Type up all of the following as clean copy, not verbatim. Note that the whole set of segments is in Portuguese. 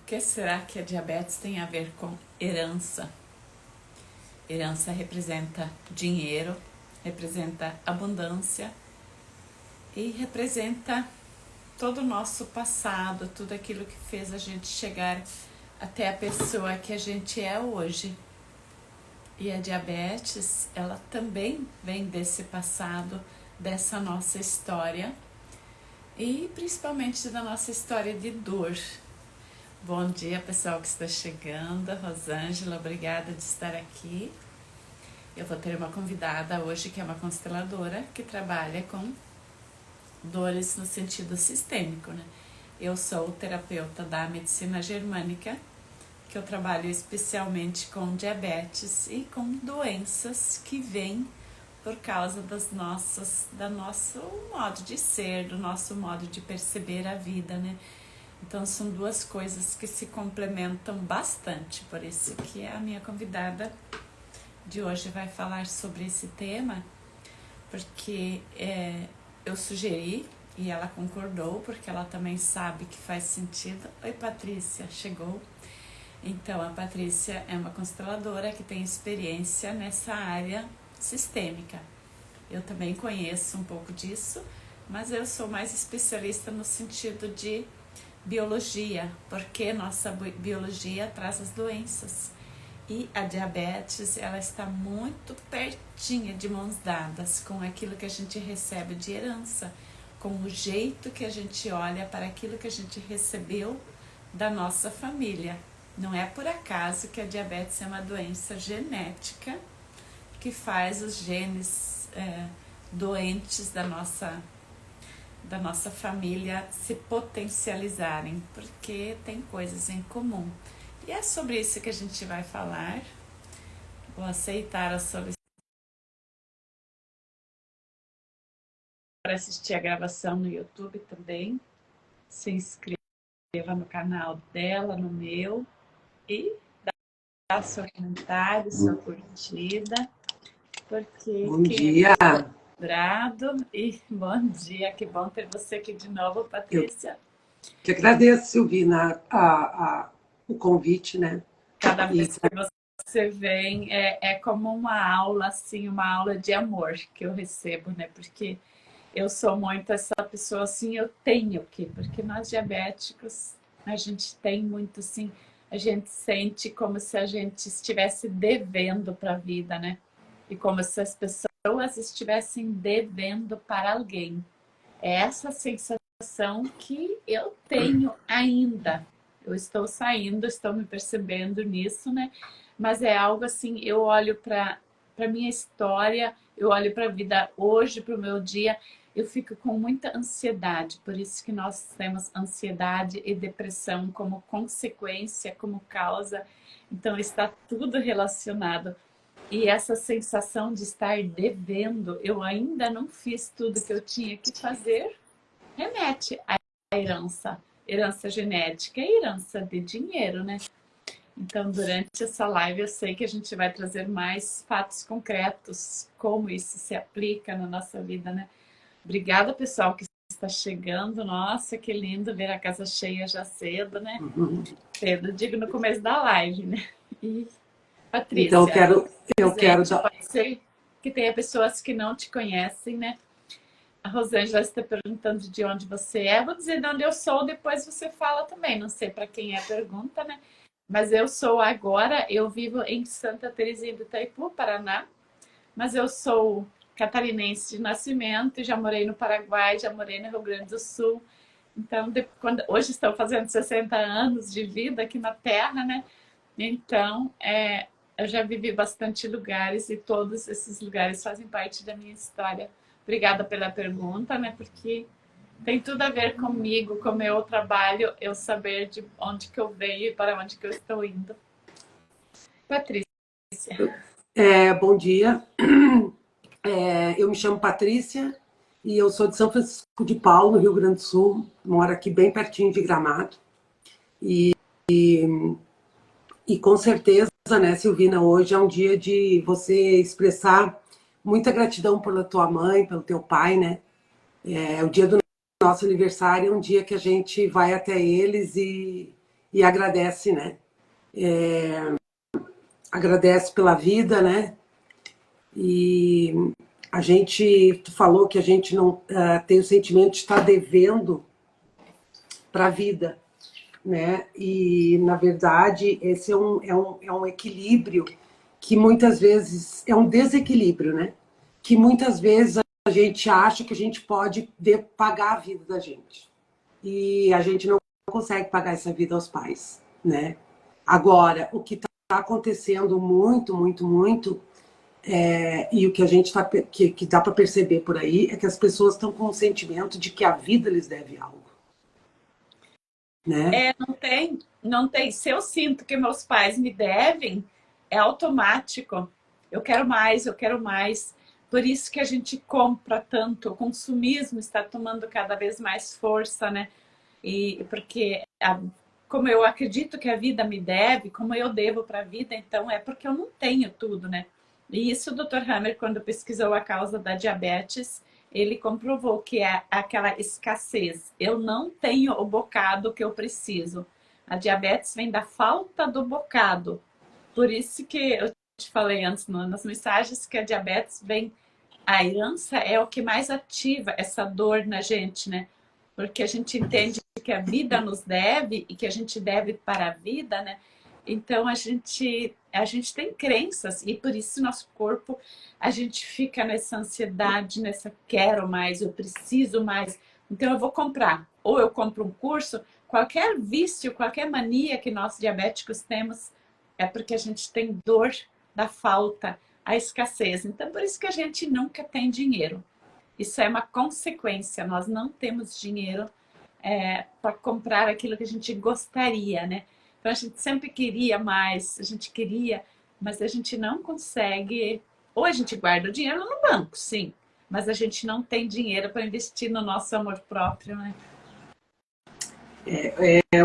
que será que a diabetes tem a ver com herança? Herança representa dinheiro, representa abundância e representa todo o nosso passado, tudo aquilo que fez a gente chegar até a pessoa que a gente é hoje. E a diabetes, ela também vem desse passado, dessa nossa história e principalmente da nossa história de dor. Bom dia, pessoal que está chegando. Rosângela, obrigada de estar aqui. Eu vou ter uma convidada hoje que é uma consteladora que trabalha com dores no sentido sistêmico, né? Eu sou terapeuta da medicina germânica, que eu trabalho especialmente com diabetes e com doenças que vêm por causa do nosso modo de ser, do nosso modo de perceber a vida, né? Então são duas coisas que se complementam bastante, por isso que a minha convidada de hoje vai falar sobre esse tema, porque eu sugeri e ela concordou, porque ela também sabe que faz sentido. Oi, Patrícia, chegou. Então, a Patrícia é uma consteladora que tem experiência nessa área sistêmica. Eu também conheço um pouco disso, mas eu sou mais especialista no sentido de biologia, porque nossa biologia traz as doenças. E a diabetes, ela está muito pertinha, de mãos dadas, com aquilo que a gente recebe de herança, com o jeito que a gente olha para aquilo que a gente recebeu da nossa família. Não é por acaso que a diabetes é uma doença genética que faz os genes doentes da nossa família se potencializarem, porque tem coisas em comum. E é sobre isso que a gente vai falar. Vou aceitar a solicitação para assistir a gravação no YouTube também. Se inscreva no canal dela, no meu, e dá seu comentário, sua curtida, porque bom dia. E bom dia, que bom ter você aqui de novo, Patrícia. Eu que agradeço, Silvina, o convite, né? Cada vez que você vem é como uma aula, assim, uma aula de amor que eu recebo, né? Porque eu sou muito essa pessoa assim, eu tenho que, porque nós diabéticos, a gente tem muito assim, a gente sente como se a gente estivesse devendo para a vida, né? E como se as pessoas estivessem devendo para alguém. É essa sensação que eu tenho ainda. Eu estou saindo, estou me percebendo nisso, né? Mas é algo assim, eu olho para minha história, eu olho para a vida hoje, para o meu dia, eu fico com muita ansiedade. Por isso que nós temos ansiedade e depressão como consequência, como causa. Então está tudo relacionado. E essa sensação de estar devendo, eu ainda não fiz tudo que eu tinha que fazer, remete à herança genética e herança de dinheiro, né? Então, durante essa live, eu sei que a gente vai trazer mais fatos concretos, como isso se aplica na nossa vida, né? Obrigada, pessoal, que está chegando. Nossa, que lindo ver a casa cheia já cedo, né? Cedo, digo no começo da live, né? E, Patrícia, então eu quero dar... Pode ser que tenha pessoas que não te conhecem, né? A Rosângela está perguntando de onde você é. Vou dizer de onde eu sou, depois você fala também. Não sei para quem é a pergunta, né? Mas eu sou agora, eu vivo em Santa Terezinha do Itaipu, Paraná. Mas eu sou catarinense de nascimento, já morei no Paraguai, já morei no Rio Grande do Sul. Então, hoje estou fazendo 60 anos de vida aqui na Terra, né? Então, eu já vivi bastante lugares e todos esses lugares fazem parte da minha história. Obrigada pela pergunta, né? Porque tem tudo a ver comigo, com o meu trabalho, eu saber de onde que eu venho e para onde que eu estou indo. Patrícia. Bom dia. Eu me chamo Patrícia e eu sou de São Francisco de Paula, no Rio Grande do Sul. Moro aqui bem pertinho de Gramado. E com certeza, né, Silvina, hoje é um dia de você expressar muita gratidão pela tua mãe, pelo teu pai, né? O dia do nosso aniversário é um dia que a gente vai até eles e e agradece, né? Agradece pela vida, né? E tu falou que a gente não tem o sentimento de estar devendo para a vida, né? E, na verdade, esse é um equilíbrio que muitas vezes é um desequilíbrio, né? Que muitas vezes a gente acha que a gente pode pagar a vida da gente. E a gente não consegue pagar essa vida aos pais, né? Agora, o que está acontecendo muito, muito, muito, e o que a gente que dá para perceber por aí é que as pessoas estão com o sentimento de que a vida lhes deve algo, né? Não tem. Se eu sinto que meus pais me devem, é automático. Eu quero mais, eu quero mais. Por isso que a gente compra tanto. O consumismo está tomando cada vez mais força, né? E porque como eu acredito que a vida me deve, como eu devo para a vida, então é porque eu não tenho tudo, né? E isso o Dr. Hammer, quando pesquisou a causa da diabetes, ele comprovou que é aquela escassez. Eu não tenho o bocado que eu preciso. A diabetes vem da falta do bocado. Por isso que eu te falei antes nas mensagens que a diabetes vem, a herança é o que mais ativa essa dor na gente, né? Porque a gente entende que a vida nos deve e que a gente deve para a vida, né? Então a gente tem crenças e por isso nosso corpo a gente fica nessa ansiedade, nessa quero mais, eu preciso mais. Então eu vou comprar, ou eu compro um curso, qualquer vício, qualquer mania que nós diabéticos temos é porque a gente tem dor da falta, a escassez. Então por isso que a gente nunca tem dinheiro. Isso é uma consequência, nós não temos dinheiro para comprar aquilo que a gente gostaria, né? Então a gente sempre queria mais, a gente queria, mas a gente não consegue. Ou a gente guarda o dinheiro no banco, sim, mas a gente não tem dinheiro para investir no nosso amor próprio, né?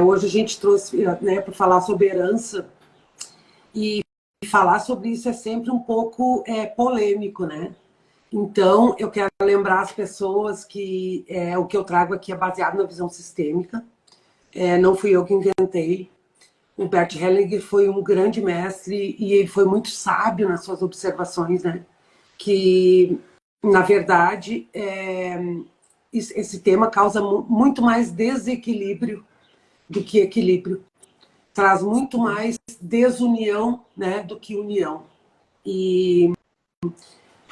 Hoje a gente trouxe, né, para falar sobre herança, e falar sobre isso é sempre um pouco polêmico, né? Então, eu quero lembrar as pessoas que o que eu trago aqui é baseado na visão sistêmica. Não fui eu que inventei. O Bert Hellinger foi um grande mestre e ele foi muito sábio nas suas observações, né? Que, na verdade, esse tema causa muito mais desequilíbrio do que equilíbrio. Traz muito mais desunião, né, do que união. E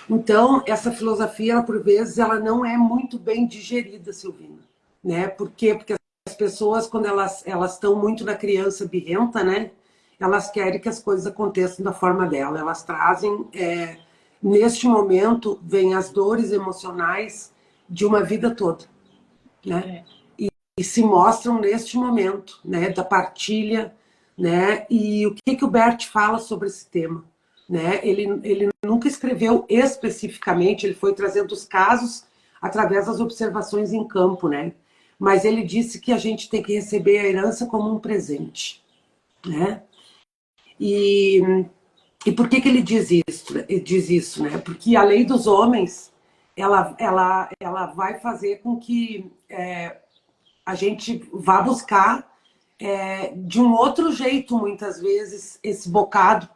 então, essa filosofia, ela, por vezes, ela não é muito bem digerida, Silvina. Né? Por quê? Porque as pessoas, quando elas estão muito na criança birrenta, né? Elas querem que as coisas aconteçam da forma dela. Elas trazem, neste momento, vêm as dores emocionais de uma vida toda. Né? E se mostram neste momento, né? Da partilha. Né? E o que o Bert fala sobre esse tema? Né? Ele nunca escreveu especificamente, ele foi trazendo os casos através das observações em campo, né? Mas ele disse que a gente tem que receber a herança como um presente, né? E por que ele diz isso? Ele diz isso, né? Porque a lei dos homens, ela vai fazer com que a gente vá buscar de um outro jeito, muitas vezes, esse bocado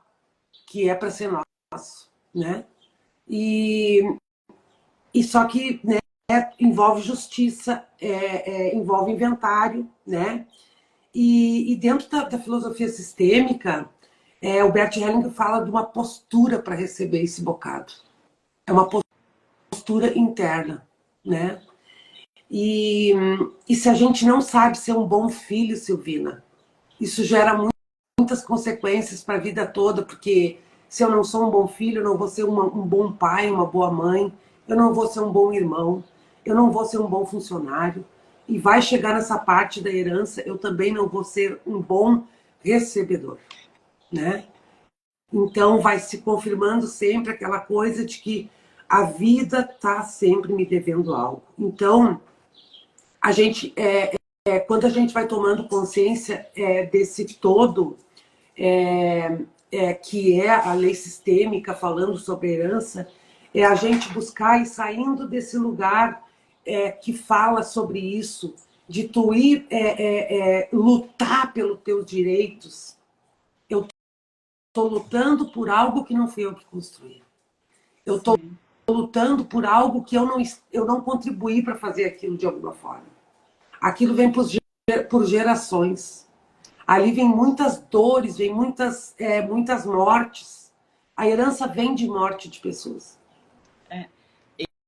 que é para ser nosso, né? E só que, né, envolve justiça, envolve inventário, né? E dentro da filosofia sistêmica, o Bert Hellinger fala de uma postura para receber esse bocado. É uma postura interna, né? E se a gente não sabe ser um bom filho, Silvina, isso gera muitas consequências para a vida toda, porque se eu não sou um bom filho, eu não vou ser um bom pai, uma boa mãe, eu não vou ser um bom irmão, eu não vou ser um bom funcionário, e vai chegar nessa parte da herança, eu também não vou ser um bom recebedor, né? Então vai se confirmando sempre aquela coisa de que a vida está sempre me devendo algo. Então, a gente, quando a gente vai tomando consciência desse todo, que é a lei sistêmica falando sobre herança, é a gente buscar e saindo desse lugar que fala sobre isso, de tu ir lutar pelos teus direitos, eu estou lutando por algo que não fui eu que construí. Eu estou lutando por algo que eu não contribuí para fazer aquilo de alguma forma. Aquilo vem por gerações. Ali vem muitas dores, vem muitas mortes. A herança vem de morte de pessoas.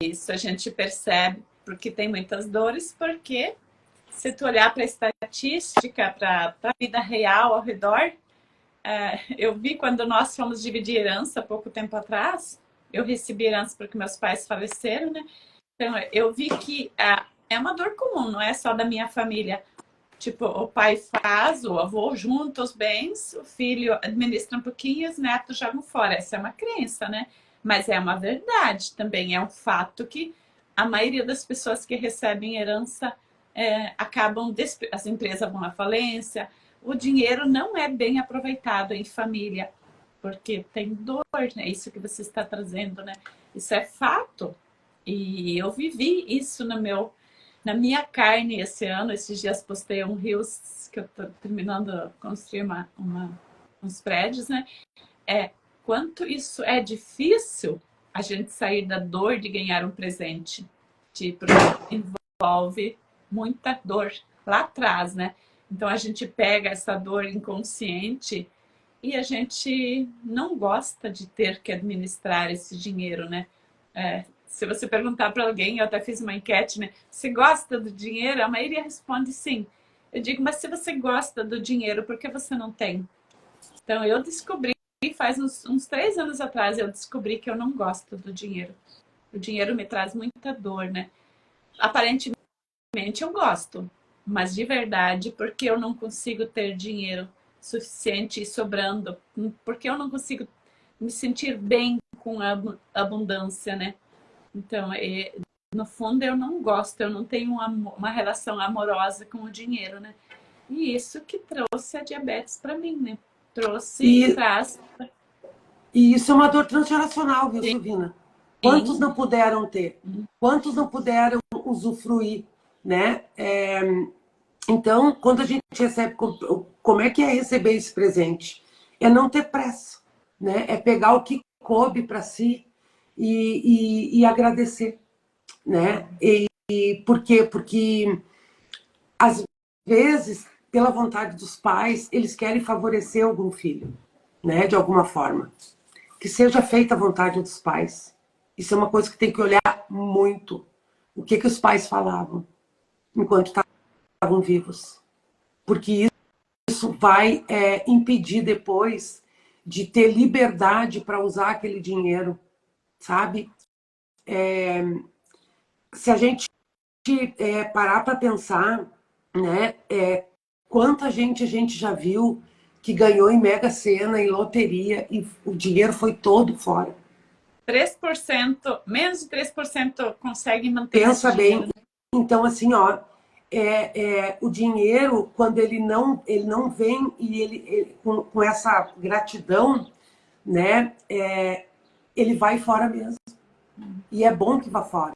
Isso a gente percebe porque tem muitas dores, porque se tu olhar para a estatística, para a vida real ao redor, eu vi quando nós fomos dividir herança há pouco tempo atrás, eu recebi herança porque meus pais faleceram, né? Então eu vi que é uma dor comum, não é só da minha família. Tipo, o pai faz, o avô junta os bens, o filho administra um pouquinho e os netos jogam fora. Essa é uma crença, né? Mas é uma verdade também, é um fato que a maioria das pessoas que recebem herança acabam, as empresas vão à falência, o dinheiro não é bem aproveitado em família, porque tem dor, né? Isso que você está trazendo, né? Isso é fato. E eu vivi isso na minha carne esse ano. Esses dias postei um Reels que eu estou terminando de construir uns prédios, né? Quanto isso é difícil a gente sair da dor de ganhar um presente. Tipo, envolve muita dor lá atrás, né? Então a gente pega essa dor inconsciente e a gente não gosta de ter que administrar esse dinheiro, né? Se você perguntar para alguém, eu até fiz uma enquete, né? Você gosta do dinheiro? A maioria responde sim. Eu digo, mas se você gosta do dinheiro, por que você não tem? Então eu descobri, faz uns 3 anos atrás, eu descobri que eu não gosto do dinheiro. O dinheiro me traz muita dor, né? Aparentemente eu gosto, mas de verdade, porque eu não consigo ter dinheiro suficiente e sobrando, porque eu não consigo me sentir bem com a abundância, né? Então, no fundo, eu não gosto, eu não tenho uma relação amorosa com o dinheiro, né? E isso que trouxe a diabetes para mim, né? Traz. E isso é uma dor transgeracional, viu, Silvina? Quantos não puderam ter? Quantos não puderam usufruir, né? Então, quando a gente recebe, como é que é receber esse presente? É não ter pressa, né? É pegar o que coube para si e agradecer, né? Por quê? Porque às vezes, pela vontade dos pais, eles querem favorecer algum filho, né? De alguma forma. Que seja feita a vontade dos pais. Isso é uma coisa que tem que olhar muito. O que os pais falavam enquanto estavam vivos. Porque isso vai impedir depois de ter liberdade para usar aquele dinheiro, sabe? Se a gente parar para pensar, né? Quanta gente a gente já viu que ganhou em Mega Sena, em loteria, e o dinheiro foi todo fora. 3%, menos de 3% consegue manter Pensa esse dinheiro. Bem, então assim, ó, o dinheiro, quando ele não vem e ele com essa gratidão, né, ele vai fora mesmo. E é bom que vá fora.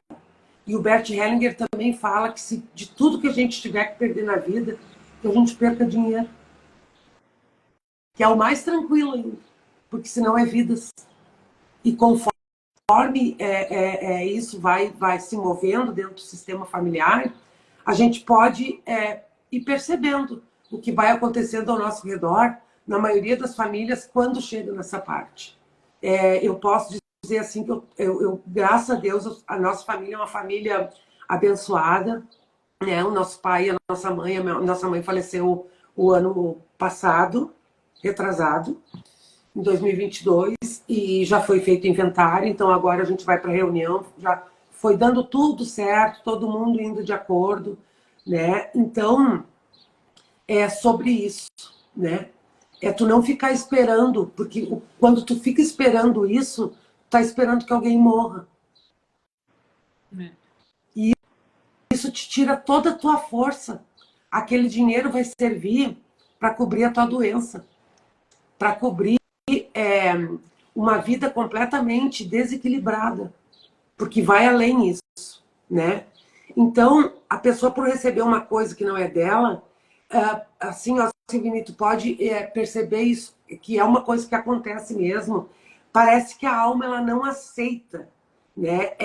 E o Bert Hellinger também fala que se de tudo que a gente tiver que perder na vida, que a gente perca dinheiro. Que é o mais tranquilo ainda, porque senão é vidas. E conforme isso vai se movendo dentro do sistema familiar, a gente pode ir percebendo o que vai acontecendo ao nosso redor, na maioria das famílias, quando chega nessa parte. Eu posso dizer assim que graças a Deus, a nossa família é uma família abençoada, né? O nosso pai, a nossa mãe faleceu o ano passado, retrasado, em 2022, e já foi feito inventário, então agora a gente vai para a reunião, já foi dando tudo certo, todo mundo indo de acordo, né? Então, é sobre isso, né? É tu não ficar esperando, porque quando tu fica esperando isso, tá esperando que alguém morra. E isso te tira toda a tua força. Aquele dinheiro vai servir para cobrir a tua doença, para cobrir uma vida completamente desequilibrada, porque vai além isso, né? Então, a pessoa, por receber uma coisa que não é dela, assim, ó, Silvini, tu pode perceber isso, que é uma coisa que acontece mesmo. Parece que a alma ela não aceita, né?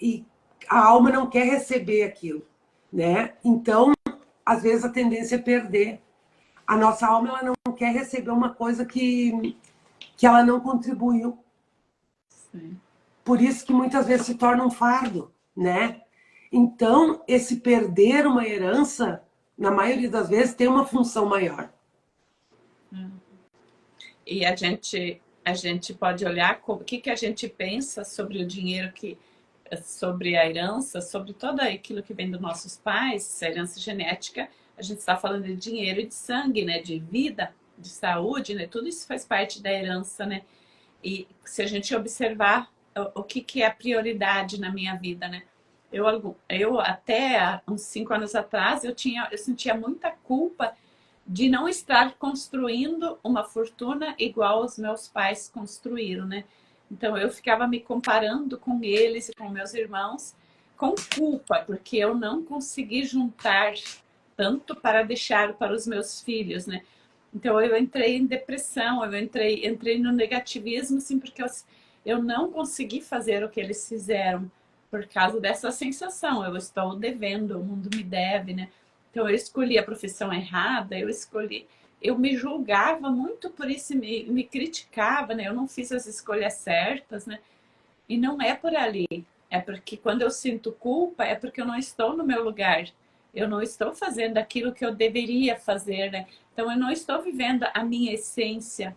E a alma não quer receber aquilo, né? Então, às vezes a tendência é perder. A nossa alma ela não quer receber uma coisa que ela não contribuiu. Sim. Por isso que muitas vezes se torna um fardo, né? Então, esse perder uma herança, na maioria das vezes, tem uma função maior. E a gente pode olhar o que a gente pensa sobre o dinheiro, sobre a herança, sobre tudo aquilo que vem dos nossos pais, a herança genética. A gente está falando de dinheiro e de sangue, né? De vida, de saúde, né? Tudo isso faz parte da herança, né? E se a gente observar o que é a prioridade na minha vida, né? Eu até uns 5 anos atrás, eu sentia muita culpa de não estar construindo uma fortuna igual os meus pais construíram, né? Então eu ficava me comparando com eles e com meus irmãos com culpa, porque eu não consegui juntar tanto para deixar para os meus filhos, né? Então eu entrei em depressão, eu entrei no negativismo, assim, porque eu não consegui fazer o que eles fizeram por causa dessa sensação. Eu estou devendo, o mundo me deve, né? Então eu escolhi a profissão errada, eu me julgava muito por isso, me criticava, né? Eu não fiz as escolhas certas, né? E não é por ali. É porque quando eu sinto culpa, é porque eu não estou no meu lugar. Eu não estou fazendo aquilo que eu deveria fazer, né? Então eu não estou vivendo a minha essência.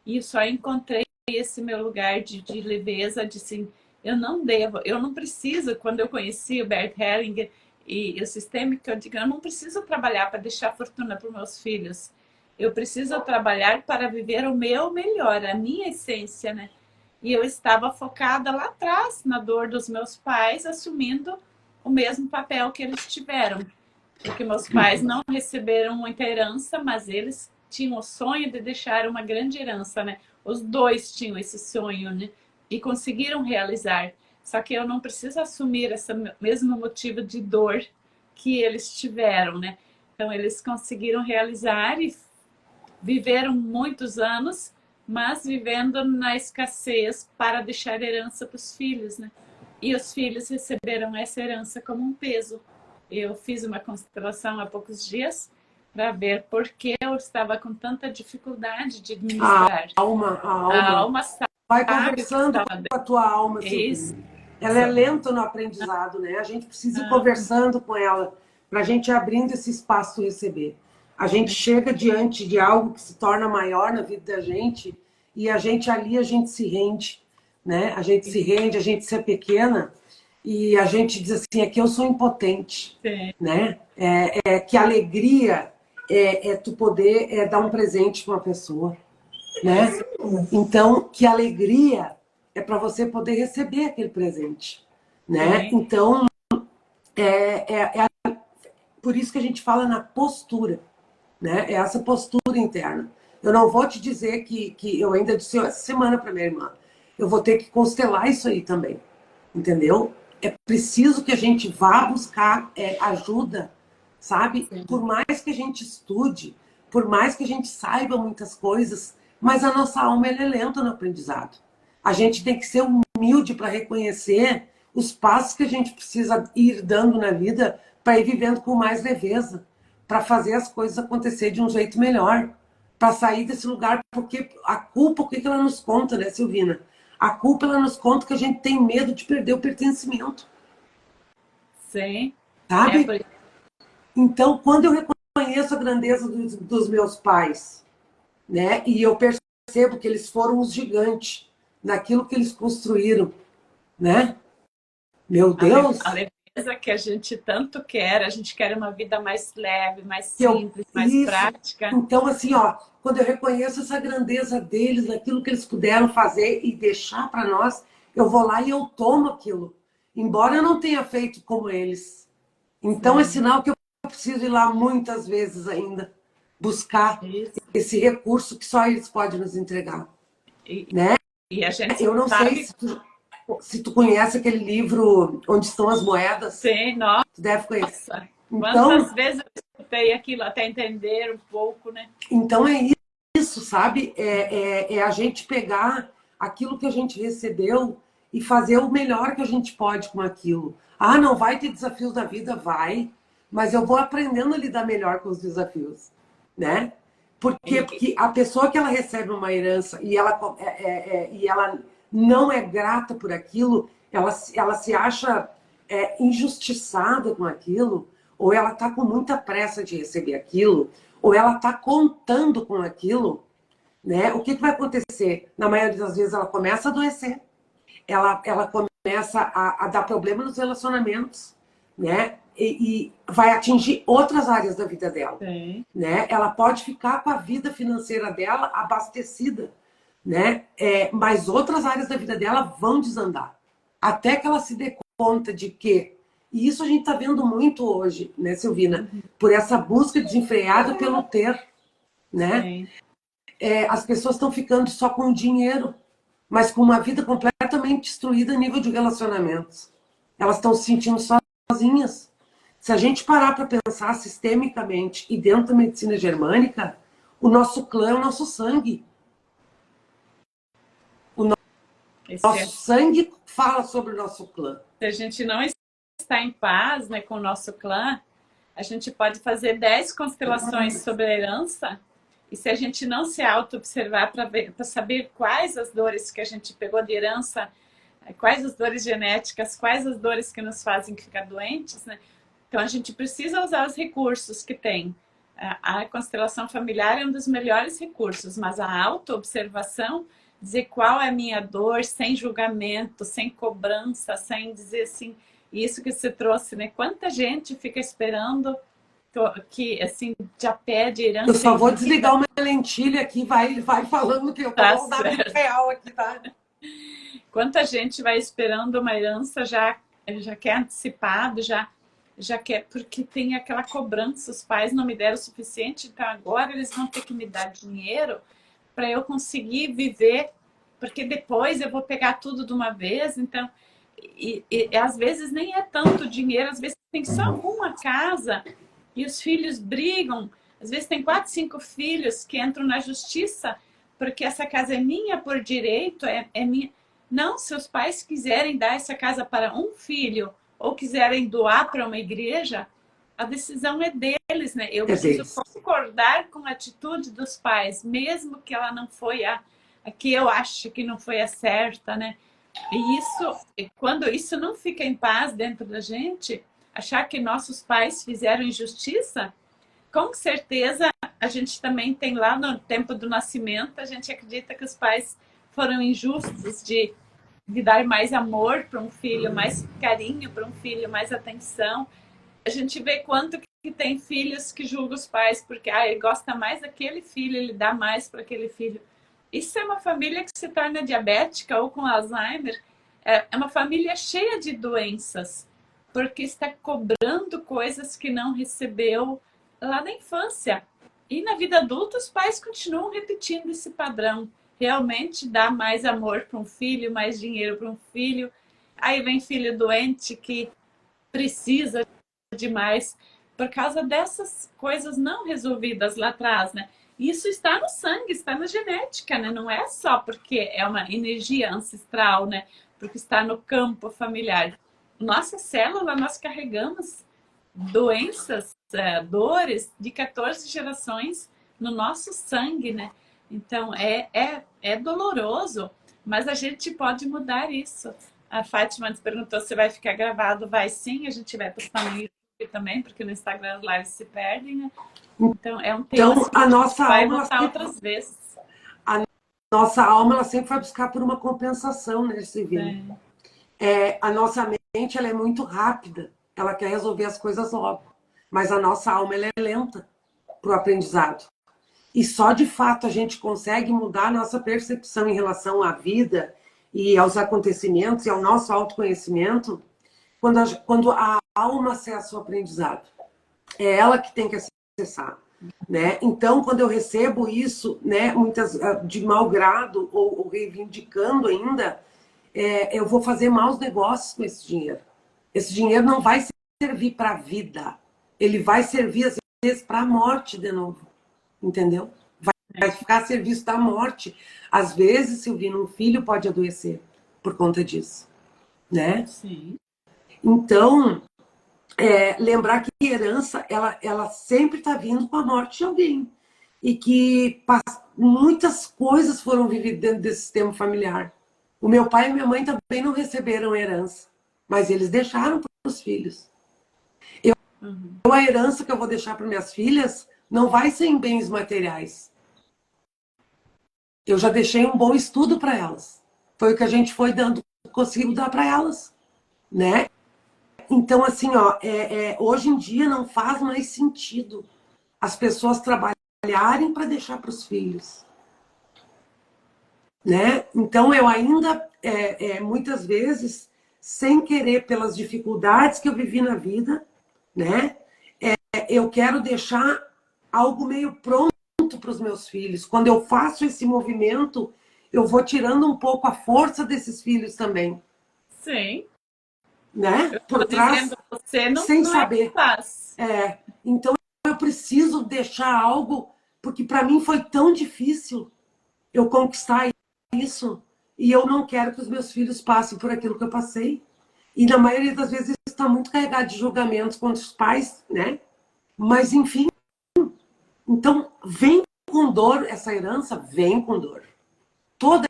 E eu só encontrei esse meu lugar de leveza, de assim, eu não devo, eu não preciso, quando eu conheci o Bert Hellinger e o sistêmico, eu digo, eu não preciso trabalhar para deixar fortuna para os meus filhos. Eu preciso trabalhar para viver o meu melhor, a minha essência, né? E eu estava focada lá atrás, na dor dos meus pais, assumindo o mesmo papel que eles tiveram. Porque meus pais não receberam muita herança, mas eles tinham o sonho de deixar uma grande herança, né? Os dois tinham esse sonho, né? E conseguiram realizar. Só que eu não preciso assumir esse mesmo motivo de dor que eles tiveram, né? Então eles conseguiram realizar e viveram muitos anos, mas vivendo na escassez para deixar herança para os filhos, né? E os filhos receberam essa herança como um peso. Eu fiz uma constelação há poucos dias para ver por que eu estava com tanta dificuldade de administrar. A A alma. alma Vai sabe o que conversando estava com a tua alma, isso. Silvina. Ela é lenta no aprendizado, né? A gente precisa ir conversando com ela para a gente ir abrindo esse espaço e receber. A gente chega diante de algo que se torna maior na vida da gente e a gente se rende, né? A gente se rende, a gente se é pequena e a gente diz assim, aqui eu sou impotente, Sim. né? Que alegria tu poder dar um presente para uma pessoa, né? Então, que alegria é para você poder receber aquele presente, né? Sim. Então, por isso que a gente fala na postura, né? É essa postura interna. Eu não vou te dizer que eu ainda disse essa semana para minha irmã, eu vou ter que constelar isso aí também, entendeu? É preciso que a gente vá buscar ajuda, sabe? Sim. Por mais que a gente estude, por mais que a gente saiba muitas coisas, mas a nossa alma é lenta no aprendizado. A gente tem que ser humilde para reconhecer os passos que a gente precisa ir dando na vida para ir vivendo com mais leveza, para fazer as coisas acontecer de um jeito melhor, para sair desse lugar, porque a culpa, o que ela nos conta, né, Silvina? A culpa, ela nos conta que a gente tem medo de perder o pertencimento. Sim. Sabe? Por... Então, quando eu reconheço a grandeza dos meus pais, né, e eu percebo que eles foram os gigantes naquilo que eles construíram, né? Meu Deus! A leveza que a gente tanto quer, a gente quer uma vida mais leve, mais Eu, simples, mais isso. prática. Então, assim, ó, quando eu reconheço essa grandeza deles, naquilo que eles puderam fazer e deixar para nós, eu vou lá e eu tomo aquilo. Embora eu não tenha feito como eles. Então, é sinal que eu preciso ir lá muitas vezes ainda, buscar Isso. esse recurso que só eles podem nos entregar. E, Né? e a gente Eu não sei sabe, se tu... se tu conhece aquele livro Onde Estão as Moedas. Sim, nossa. Tu deve conhecer. Quantas vezes eu escutei aquilo até entender um pouco, né? Então é isso, sabe? É a gente pegar aquilo que a gente recebeu e fazer o melhor que a gente pode com aquilo. Ah, não vai ter desafios na vida? Vai. Mas eu vou aprendendo a lidar melhor com os desafios, né? Por quê? Porque a pessoa que ela recebe uma herança e ela não é grata por aquilo, ela se acha injustiçada com aquilo, ou ela está com muita pressa de receber aquilo, ou ela está contando com aquilo, né? O que vai acontecer? Na maioria das vezes ela começa a adoecer, ela começa a dar problema nos relacionamentos, né? E vai atingir outras áreas da vida dela. Sim. Né? Ela pode ficar com a vida financeira dela abastecida, né? Mas outras áreas da vida dela vão desandar. Até que ela se dê conta de que... E isso a gente está vendo muito hoje, né, Silvina? Por essa busca desenfreada pelo ter, né? As pessoas estão ficando só com o dinheiro, mas com uma vida completamente destruída a nível de relacionamentos. Elas estão se sentindo sozinhas. Se a gente parar para pensar sistemicamente e dentro da medicina germânica, o nosso clã é o nosso sangue. O nosso sangue fala sobre o nosso clã. Se a gente não está em paz, né, com o nosso clã, a gente pode fazer 10 constelações sobre a herança, e se a gente não se auto-observar para saber quais as dores que a gente pegou de herança, quais as dores genéticas, quais as dores que nos fazem ficar doentes, né? Então a gente precisa usar os recursos que tem. A constelação familiar é um dos melhores recursos, mas a auto-observação, dizer qual é a minha dor, sem julgamento, sem cobrança, sem dizer assim, isso que você trouxe, né? Quanta gente fica esperando que, assim, já pede herança. Eu só vou desligar uma lentilha aqui, vai falando que eu tá vou dar vida real aqui, tá? Quanta gente vai esperando uma herança já quer antecipado, já quer, porque tem aquela cobrança, os pais não me deram o suficiente, então agora eles vão ter que me dar dinheiro para eu conseguir viver, porque depois eu vou pegar tudo de uma vez, então... E às vezes nem é tanto dinheiro, às vezes tem só uma casa e os filhos brigam, às vezes tem 4, 5 filhos que entram na justiça porque essa casa é minha por direito, é minha. Não, se os pais quiserem dar essa casa para um filho ou quiserem doar para uma igreja, a decisão é deles, né? Eu preciso concordar com a atitude dos pais, mesmo que ela não foi a que eu acho que não foi a certa, né? E isso, quando isso não fica em paz dentro da gente, achar que nossos pais fizeram injustiça, com certeza a gente também tem lá no tempo do nascimento, a gente acredita que os pais foram injustos de dar mais amor para um filho, mais carinho para um filho, mais atenção. A gente vê quanto que tem filhos que julgam os pais porque ele gosta mais daquele filho, ele dá mais para aquele filho. Isso é uma família que se torna diabética ou com Alzheimer, é uma família cheia de doenças, porque está cobrando coisas que não recebeu lá na infância. E na vida adulta os pais continuam repetindo esse padrão. Realmente dá mais amor para um filho, mais dinheiro para um filho. Aí vem filho doente que precisa demais por causa dessas coisas não resolvidas lá atrás, né? Isso está no sangue, está na genética, né? Não é só porque é uma energia ancestral, né? Porque está no campo familiar. Nossa célula, nós carregamos doenças, dores de 14 gerações no nosso sangue, né? Então, é doloroso, mas a gente pode mudar isso. A Fátima nos perguntou se vai ficar gravado. Vai sim, a gente vai postar no YouTube também, porque no Instagram as lives se perdem, né? Então, é um tema então, assim, que a nossa vai alma voltar outras vezes. A nossa alma ela sempre vai buscar por uma compensação, né, Silvina? A nossa mente ela é muito rápida, ela quer resolver as coisas logo, mas a nossa alma ela é lenta para o aprendizado. E só de fato a gente consegue mudar a nossa percepção em relação à vida e aos acontecimentos e ao nosso autoconhecimento quando a alma acessa o aprendizado. É ela que tem que acessar. Né? Então, quando eu recebo isso, né, muitas de mau grado ou reivindicando ainda, eu vou fazer maus negócios com esse dinheiro. Esse dinheiro não vai servir para a vida. Ele vai servir, às vezes, para a morte de novo. Entendeu? Vai ficar a serviço da morte. Às vezes, Silvina, um filho pode adoecer por conta disso. Né? Sim. Então, lembrar que herança, ela sempre está vindo com a morte de alguém. E que muitas coisas foram vividas dentro desse sistema familiar. O meu pai e minha mãe também não receberam herança, mas eles deixaram para os filhos. A herança que eu vou deixar para minhas filhas não vai ser em bens materiais. Eu já deixei um bom estudo para elas. Foi o que a gente foi dando, conseguiu dar para elas, né? Então, assim, hoje em dia não faz mais sentido as pessoas trabalharem para deixar para os filhos. Né? Então, eu ainda, muitas vezes, sem querer, pelas dificuldades que eu vivi na vida, né? Eu quero deixar algo meio pronto para os meus filhos. Quando eu faço esse movimento, eu vou tirando um pouco a força desses filhos também. Sim. Né? Por trás, você sem não é saber. capaz. Então, eu preciso deixar algo, porque para mim foi tão difícil eu conquistar isso, e eu não quero que os meus filhos passem por aquilo que eu passei. E na maioria das vezes está muito carregado de julgamentos contra os pais, né? Mas, enfim, então vem com dor, essa herança vem com dor. Toda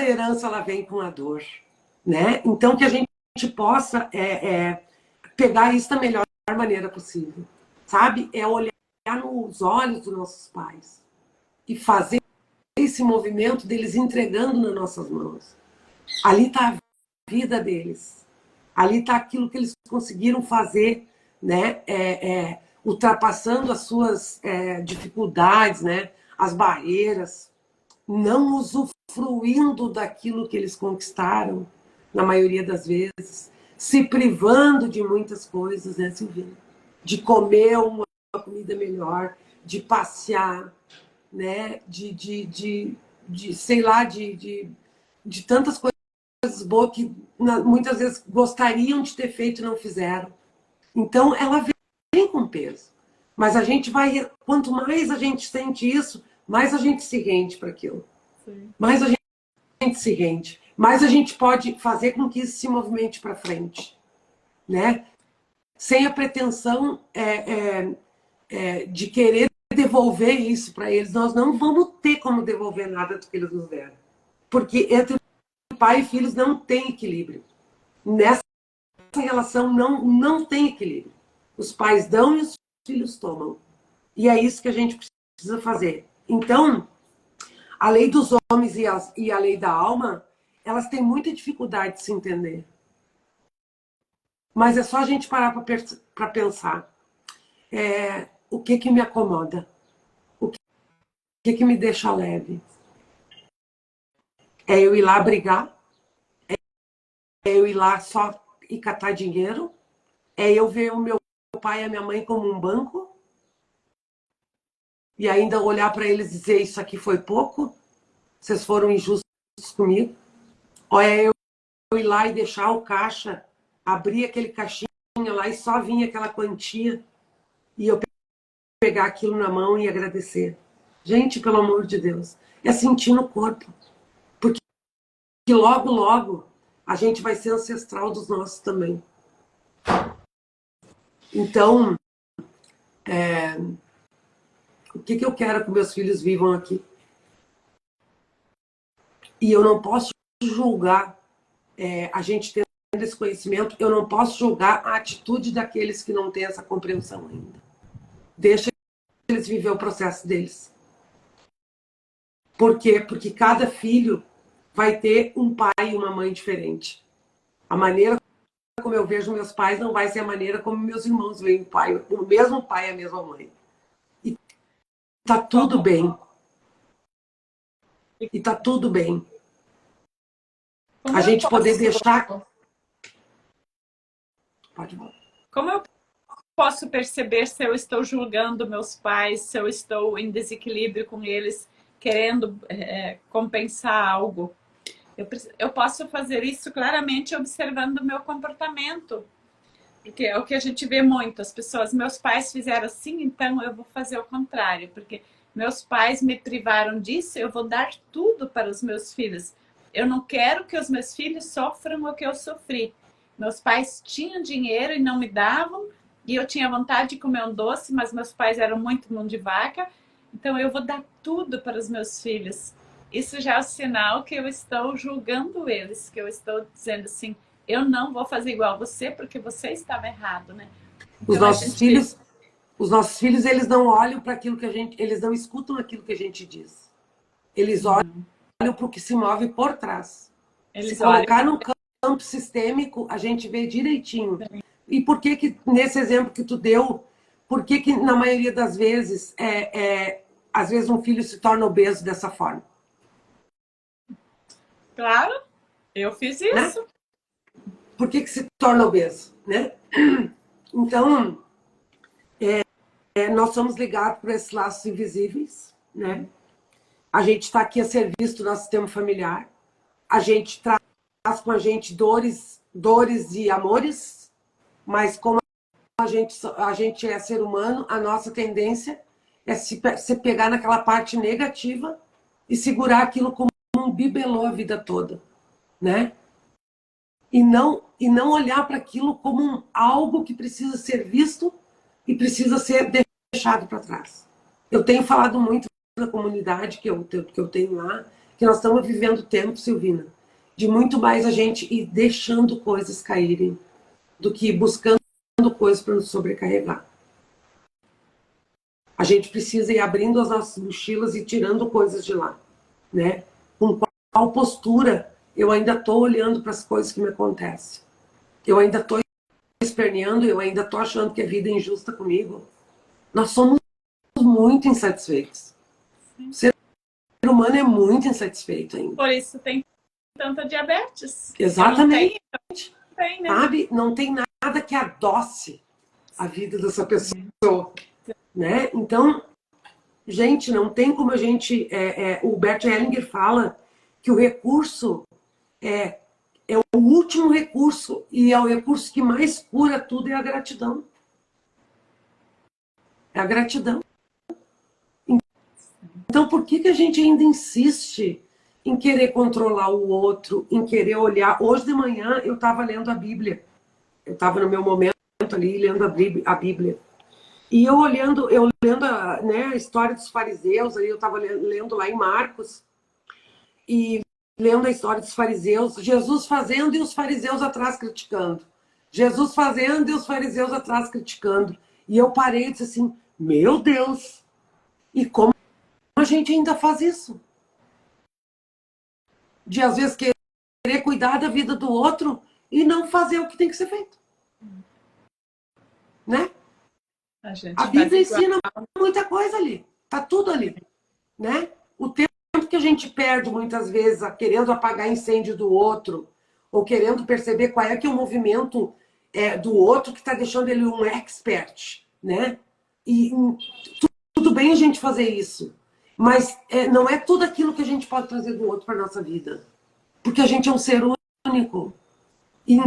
herança, ela vem com a dor, né? Então, que a gente possa pegar isso da melhor maneira possível, sabe? É olhar nos olhos dos nossos pais e fazer esse movimento deles entregando nas nossas mãos. Ali está a vida deles. Ali está aquilo que eles conseguiram fazer, né? Ultrapassando as suas dificuldades, né? As barreiras, não usufruindo daquilo que eles conquistaram, na maioria das vezes, se privando de muitas coisas, né, Silvina? De comer uma comida melhor, de passear, né? Sei lá, de tantas coisas boas que muitas vezes gostariam de ter feito e não fizeram. Então, ela vem com peso. Mas a gente vai, quanto mais a gente sente isso, mais a gente se rende para aquilo. Sim. Mais a gente se rende. Mais a gente pode fazer com que isso se movimente para frente. Né? Sem a pretensão de querer devolver isso para eles. Nós não vamos ter como devolver nada do que eles nos deram. Porque entre pai e filhos não tem equilíbrio. Nessa relação não tem equilíbrio. Os pais dão e os filhos tomam. E é isso que a gente precisa fazer. Então, a lei dos homens e a lei da alma, elas têm muita dificuldade de se entender. Mas é só a gente parar para pensar. O que me acomoda? O que me deixa leve? É eu ir lá brigar? É eu ir lá só e catar dinheiro? É eu ver o meu pai e a minha mãe como um banco? E ainda olhar para eles e dizer, isso aqui foi pouco? Vocês foram injustos comigo? Ou é eu ir lá e deixar o caixa, abrir aquele caixinha lá e só vinha aquela quantia e eu pegar aquilo na mão e agradecer? Gente, pelo amor de Deus, é sentir no corpo. Porque logo, logo, a gente vai ser ancestral dos nossos também. Então, o que eu quero que meus filhos vivam aqui? E eu não posso julgar, a gente tendo esse conhecimento, eu não posso julgar a atitude daqueles que não têm essa compreensão ainda. Deixa eles viver o processo deles. Por quê? Porque cada filho vai ter um pai e uma mãe diferente. A maneira como eu vejo meus pais não vai ser a maneira como meus irmãos veem o pai, o mesmo pai e a mesma mãe. E tá tudo bem. E tá tudo bem. A gente poder deixar... Pode falar. Como eu posso perceber se eu estou julgando meus pais, se eu estou em desequilíbrio com eles, querendo compensar algo? Eu posso fazer isso claramente observando o meu comportamento. Porque é o que a gente vê muito, as pessoas, meus pais fizeram assim, então eu vou fazer o contrário, porque meus pais me privaram disso, eu vou dar tudo para os meus filhos. Eu não quero que os meus filhos sofram o que eu sofri. Meus pais tinham dinheiro e não me davam, e eu tinha vontade de comer um doce, mas meus pais eram muito mão de vaca, então eu vou dar tudo para os meus filhos. Isso já é o sinal que eu estou julgando eles, que eu estou dizendo assim, eu não vou fazer igual a você porque você estava errado, né? Os Então a nossos gente, filhos, os nossos filhos, eles não olham para aquilo que a gente, eles não escutam aquilo que a gente diz. Eles olham não, para o que se move por trás. Se eles olham, colocar no campo sistêmico, a gente vê direitinho. E por que que nesse exemplo que tu deu, por que que na maioria das vezes, às vezes um filho se torna obeso dessa forma, claro, eu fiz né? isso. Por que que se torna obeso, né? Então, nós somos ligados por esses laços invisíveis, né? A gente está aqui a serviço do nosso sistema familiar. A gente traz com a gente dores e amores, mas como a gente é ser humano, a nossa tendência é se pegar naquela parte negativa e segurar aquilo como um bibelô a vida toda, né? E não olhar para aquilo como algo que precisa ser visto e precisa ser deixado para trás. Eu tenho falado muito na comunidade que eu tenho lá, que nós estamos vivendo tempo, Silvina, de muito mais a gente ir deixando coisas caírem do que buscando coisas para nos sobrecarregar. A gente precisa ir abrindo as nossas mochilas e tirando coisas de lá, né? Com qual postura eu ainda estou olhando para as coisas que me acontecem? Eu ainda estou esperneando, eu ainda estou achando que a vida é injusta comigo. Nós somos muito insatisfeitos. Sim. O ser humano é muito insatisfeito ainda. Por isso tem tanta diabetes. Eu não Exatamente. tenho, tem, né? Sabe? Não tem nada que adoce a vida dessa pessoa, né? Então, gente, não tem como a gente... o Bert Hellinger fala que o recurso é o último recurso e é o recurso que mais cura tudo, é a gratidão. É a gratidão. Então, por que a gente ainda insiste em querer controlar o outro, em querer olhar? Hoje de manhã eu estava lendo a Bíblia. Eu estava no meu momento ali lendo a Bíblia. E eu lendo a história dos fariseus, aí eu estava lendo lá em Marcos, e lendo a história dos fariseus, Jesus fazendo e os fariseus atrás criticando. Jesus fazendo e os fariseus atrás criticando. E eu parei e disse assim, meu Deus, e como a gente ainda faz isso? De às vezes querer cuidar da vida do outro e não fazer o que tem que ser feito. Né? A A gente faz Bíblia igual. ensina muita coisa ali. Tá tudo ali. Né? O tempo que a gente perde muitas vezes querendo apagar incêndio do outro, ou querendo perceber qual é que é o movimento do outro que está deixando ele um expert. Né? E tudo bem a gente fazer isso. Mas não é tudo aquilo que a gente pode trazer do outro para nossa vida. Porque a gente é um ser único. E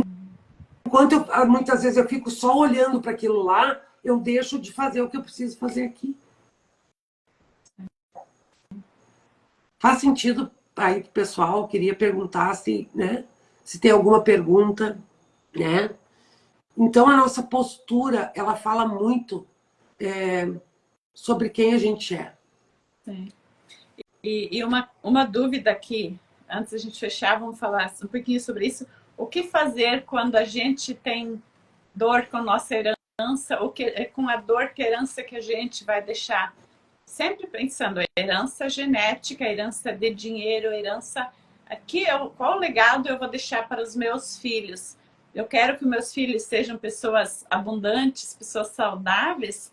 enquanto muitas vezes eu fico só olhando para aquilo lá, eu deixo de fazer o que eu preciso fazer aqui. Faz sentido aí pro pessoal? Queria perguntar se, né, se tem alguma pergunta, né? Então a nossa postura, ela fala muito sobre quem a gente é. Sim. E uma dúvida aqui, antes da gente fechar, vamos falar um pouquinho sobre isso. O que fazer quando a gente tem dor com nossa herança, ou com a dor que a herança que a gente vai deixar? Sempre pensando, herança genética, herança de dinheiro, herança... Aqui, qual legado eu vou deixar para os meus filhos? Eu quero que meus filhos sejam pessoas abundantes, pessoas saudáveis.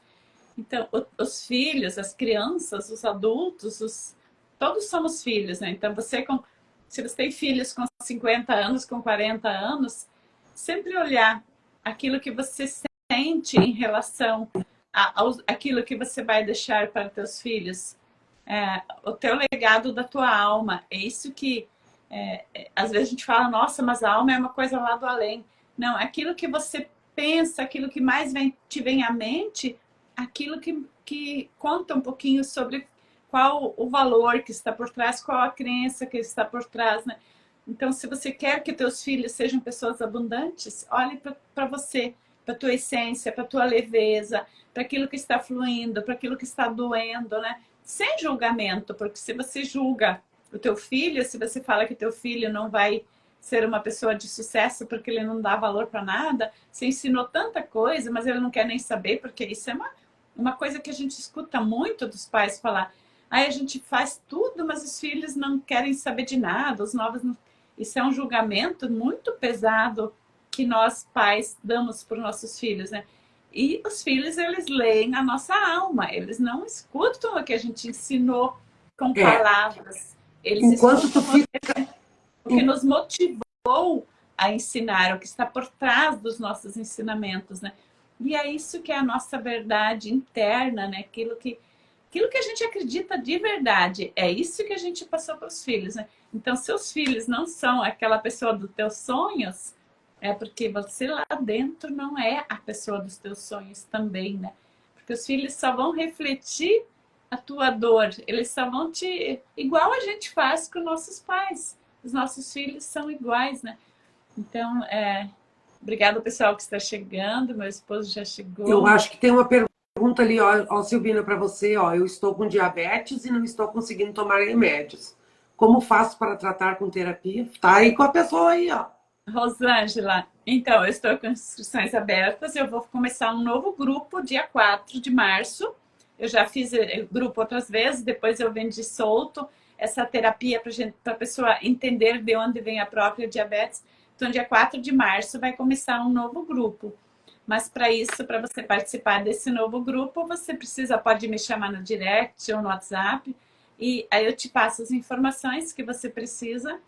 Então, os filhos, as crianças, os adultos, todos somos filhos, né? Então, se você tem filhos com 50 anos, com 40 anos, sempre olhar aquilo que você sente em relação àquilo que você vai deixar para teus filhos. O teu legado da tua alma. É isso que Às vezes a gente fala, nossa, mas a alma é uma coisa lá do além. Não, aquilo que você pensa, aquilo que mais te vem à mente, aquilo que conta um pouquinho sobre qual o valor que está por trás, qual a crença que está por trás, né? Então, se você quer que teus filhos sejam pessoas abundantes, olhe para você, para tua essência, para tua leveza, para aquilo que está fluindo, para aquilo que está doendo, né? Sem julgamento, porque se você julga o teu filho, se você fala que teu filho não vai ser uma pessoa de sucesso porque ele não dá valor para nada, você ensinou tanta coisa, mas ele não quer nem saber, porque isso é uma coisa que a gente escuta muito dos pais falar. Aí a gente faz tudo, mas os filhos não querem saber de nada, os novos não... Isso é um julgamento muito pesado que nós pais damos para os nossos filhos, né? E os filhos, eles leem a nossa alma, eles não escutam o que a gente ensinou com É, palavras, eles enquanto tu escutam fica... o que nos motivou a ensinar, o que está por trás dos nossos ensinamentos, né? E é isso que é a nossa verdade interna, né? Aquilo que a gente acredita de verdade, é isso que a gente passou para os filhos, né? Então, seus filhos não são aquela pessoa dos teus sonhos, é porque você lá dentro não é a pessoa dos teus sonhos também, né? Porque os filhos só vão refletir a tua dor, eles só vão te... Igual a gente faz com nossos pais. Os nossos filhos são iguais, né? Então, obrigada ao pessoal que está chegando, meu esposo já Eu chegou. acho que tem uma pergunta ali, ó, Silvina, para você, ó. Eu estou com diabetes e não estou conseguindo tomar remédios. Como faço para tratar com terapia? Tá aí com a pessoa aí, ó. Rosângela, então, eu estou com inscrições abertas, eu vou começar um novo grupo dia 4 de março. Eu já fiz grupo outras vezes, depois eu vendi solto essa terapia para a pessoa entender de onde vem a própria diabetes. Então, dia 4 de março vai começar um novo grupo. Mas para isso, para você participar desse novo grupo, você pode me chamar no direct ou no WhatsApp, e aí eu te passo as informações que você precisa,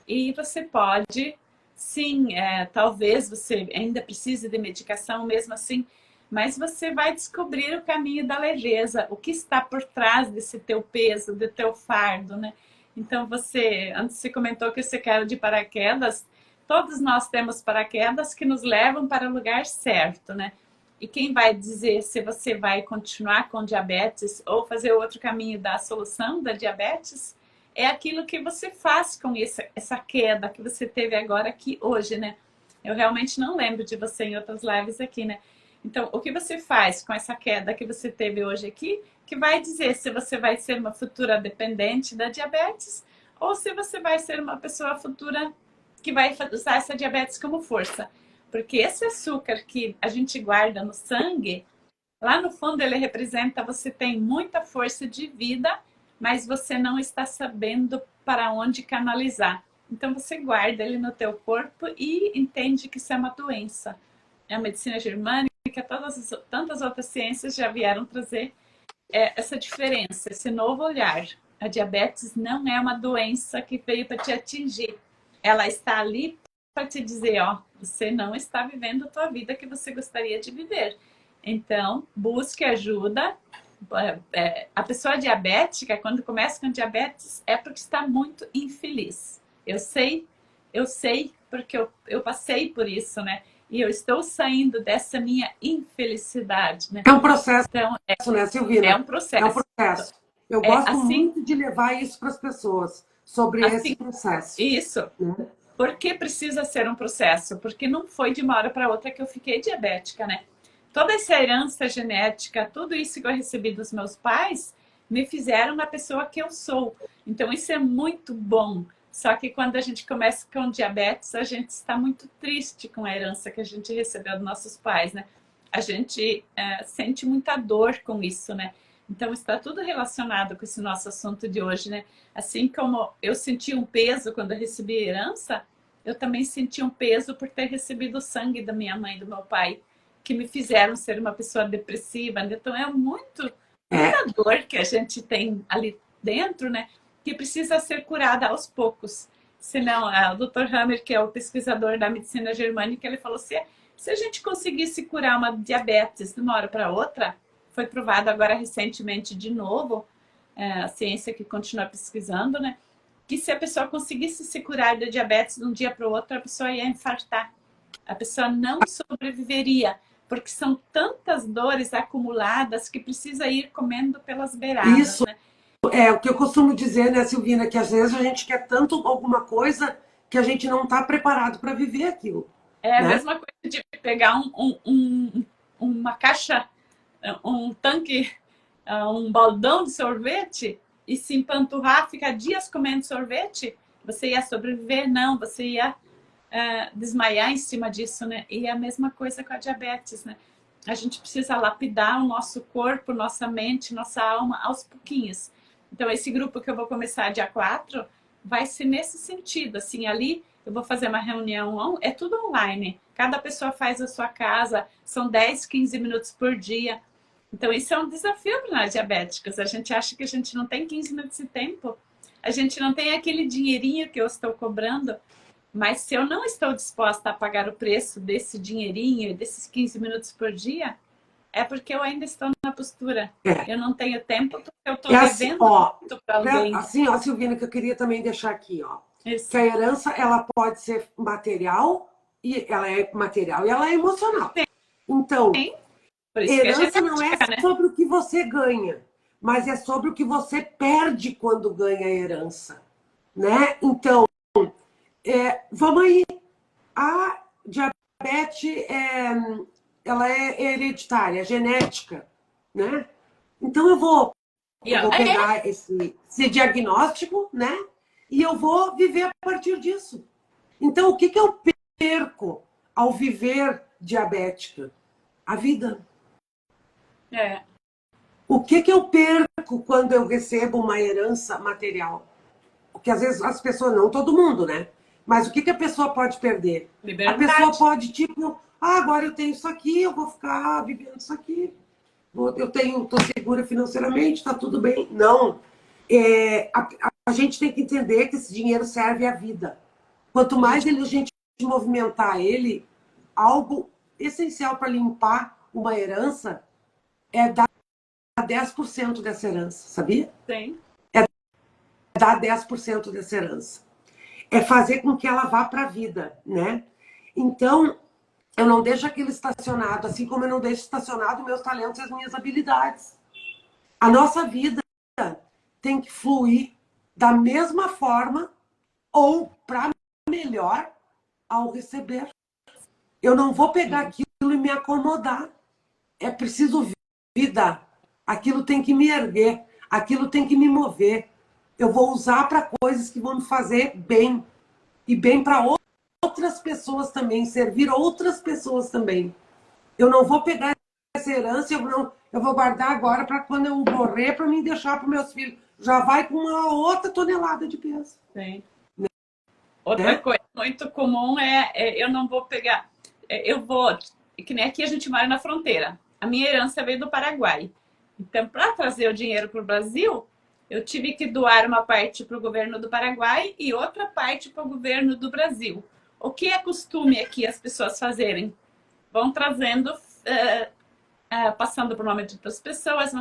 e você pode, sim, talvez você ainda precise de medicação mesmo assim, mas você vai descobrir o caminho da leveza, o que está por trás desse teu peso, do teu fardo, né? Então antes você comentou que você caiu de paraquedas, todos nós temos paraquedas que nos levam para o lugar certo, né? E quem vai dizer se você vai continuar com diabetes ou fazer outro caminho da solução da diabetes é aquilo que você faz com essa queda que você teve agora aqui hoje, né? Eu realmente não lembro de você em outras lives aqui, né? Então, o que você faz com essa queda que você teve hoje aqui, que vai dizer se você vai ser uma futura dependente da diabetes ou se você vai ser uma pessoa futura que vai usar essa diabetes como força. Porque esse açúcar que a gente guarda no sangue, lá no fundo ele representa você tem muita força de vida, mas você não está sabendo para onde canalizar. Então você guarda ele no teu corpo e entende que isso é uma doença. A medicina germânica, tantas outras ciências já vieram trazer essa diferença, esse novo olhar. A diabetes não é uma doença que veio para te atingir. Ela está ali para te dizer, ó, você não está vivendo a tua vida que você gostaria de viver. Então, busque ajuda. A pessoa diabética, quando começa com diabetes, é porque está muito infeliz. Eu sei, porque eu passei por isso, né? E eu estou saindo dessa minha infelicidade, né? É um processo, Então, né, é Silvina? um É um processo. processo. Eu É gosto assim, muito de levar isso para as pessoas, sobre esse assim, processo. isso. Né? Por que precisa ser um processo? Porque não foi de uma hora para outra que eu fiquei diabética, né? Toda essa herança genética, tudo isso que eu recebi dos meus pais, me fizeram uma pessoa que eu sou. Então isso é muito bom. Só que quando a gente começa com diabetes, a gente está muito triste com a herança que a gente recebeu dos nossos pais, né? A gente sente muita dor com isso, né? Então está tudo relacionado com esse nosso assunto de hoje, né? Assim como eu senti um peso quando eu recebi a herança, eu também senti um peso por ter recebido o sangue da minha mãe e do meu pai, que me fizeram ser uma pessoa depressiva. Então é muita É, dor que a gente tem ali dentro, né? Que precisa ser curada aos poucos. Senão, o Dr. Hammer, que é o pesquisador da medicina germânica, ele falou assim, se a gente conseguisse curar uma diabetes de uma hora para outra, foi provado agora recentemente de novo, a ciência que continua pesquisando, né? que se a pessoa conseguisse se curar da diabetes de um dia para o outro, a pessoa ia infartar. A pessoa não sobreviveria, porque são tantas dores acumuladas que precisa ir comendo pelas beiradas, Isso né? é o que eu costumo dizer, né, Silvina, que às vezes a gente quer tanto alguma coisa que a gente não está preparado para viver aquilo, É a né? mesma coisa de pegar uma caixa, um tanque, um baldão de sorvete e se empanturrar, ficar dias comendo sorvete. Você ia sobreviver? Não, você ia desmaiar em cima disso, né? E é a mesma coisa com a diabetes, né? A gente precisa lapidar o nosso corpo, nossa mente, nossa alma aos pouquinhos. Então, esse grupo que eu vou começar dia 4 vai ser nesse sentido, assim, ali eu vou fazer uma reunião, é tudo online. Cada pessoa faz a sua casa, são 10, 15 minutos por dia. Então, isso é um desafio para nós diabéticos. A gente acha que a gente não tem 15 minutos de tempo, a gente não tem aquele dinheirinho que eu estou cobrando, mas se eu não estou disposta a pagar o preço desse dinheirinho, desses 15 minutos por dia, é porque eu ainda estou na postura. É, Eu não tenho tempo porque eu estou é assim, devendo ó, muito para alguém. assim, ó, Silvina, que eu queria também deixar aqui, ó, que Isso. a herança ela pode ser material e ela é emocional. Então, Sim, por isso que é herança não é genética, né? sobre o que você ganha, mas é sobre o que você perde quando ganha a herança, né? Então, vamos aí. A diabetes ela é hereditária, é genética, né? Então E, eu ó, vou pegar esse diagnóstico, né? E eu vou viver a partir disso. Então, o que que eu perco ao viver diabética? A vida. é, O que que eu perco quando eu recebo uma herança material? Porque às vezes as pessoas, não todo mundo, né? Mas o que que a pessoa pode perder? A pessoa liberdade. pode, tipo, agora eu tenho isso aqui, eu vou ficar vivendo isso aqui. Eu estou segura financeiramente, está tudo bem. Não. A gente tem que entender que esse dinheiro serve à vida. Quanto mais a gente movimentar ele, algo essencial para limpar uma herança é dar 10% dessa herança, sabia? Tem. É dar 10% dessa herança. É fazer com que ela vá para a vida, né? Então, eu não deixo aquilo estacionado, assim como eu não deixo estacionado meus talentos e as minhas habilidades. A nossa vida tem que fluir da mesma forma ou para melhor ao receber. Eu não vou pegar aquilo e me acomodar. É preciso vida. Aquilo tem que me erguer, aquilo tem que me mover. Eu vou usar para coisas que vão me fazer bem e bem para outras pessoas também, servir outras pessoas também. Eu não vou pegar essa herança, eu vou guardar agora para quando eu morrer, para me deixar para meus filhos. Já vai com uma outra tonelada de peso. Tem. Outra Né? coisa muito comum eu não vou pegar. Eu vou. Que nem aqui a gente mora na fronteira. A minha herança veio do Paraguai. Então, para trazer o dinheiro para o Brasil, eu tive que doar uma parte para o governo do Paraguai e outra parte para o governo do Brasil. O que é costume aqui as pessoas fazerem? Vão trazendo, passando por nome de outras pessoas.